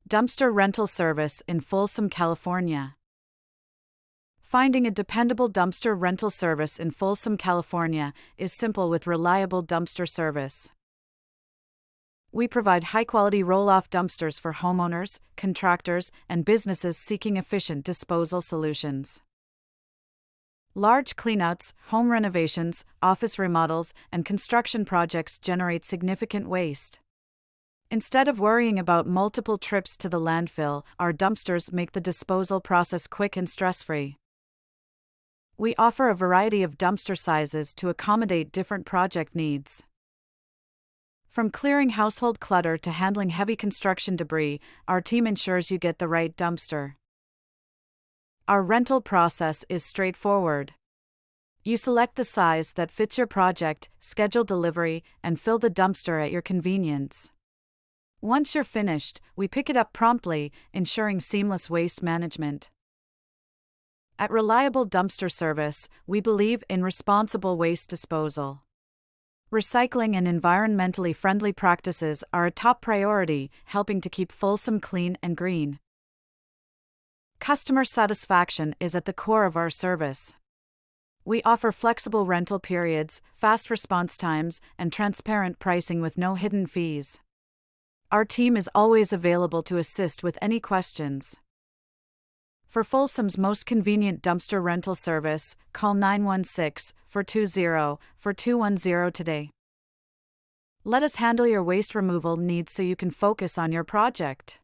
Dumpster rental service in Folsom, California. Finding a dependable dumpster rental service in Folsom, California is simple with reliable dumpster service. We provide high-quality roll-off dumpsters for homeowners, contractors, and businesses seeking efficient disposal solutions. Large cleanouts, home renovations, office remodels, and construction projects generate significant waste. Instead of worrying about multiple trips to the landfill, our dumpsters make the disposal process quick and stress-free. We offer a variety of dumpster sizes to accommodate different project needs. From clearing household clutter to handling heavy construction debris, our team ensures you get the right dumpster. Our rental process is straightforward. You select the size that fits your project, schedule delivery, and fill the dumpster at your convenience. Once you're finished, we pick it up promptly, ensuring seamless waste management. At Reliable Dumpster Service, we believe in responsible waste disposal. Recycling and environmentally friendly practices are a top priority, helping to keep Folsom clean and green. Customer satisfaction is at the core of our service. We offer flexible rental periods, fast response times, and transparent pricing with no hidden fees. Our team is always available to assist with any questions. For Folsom's most convenient dumpster rental service, call 916-420-4210 today. Let us handle your waste removal needs so you can focus on your project.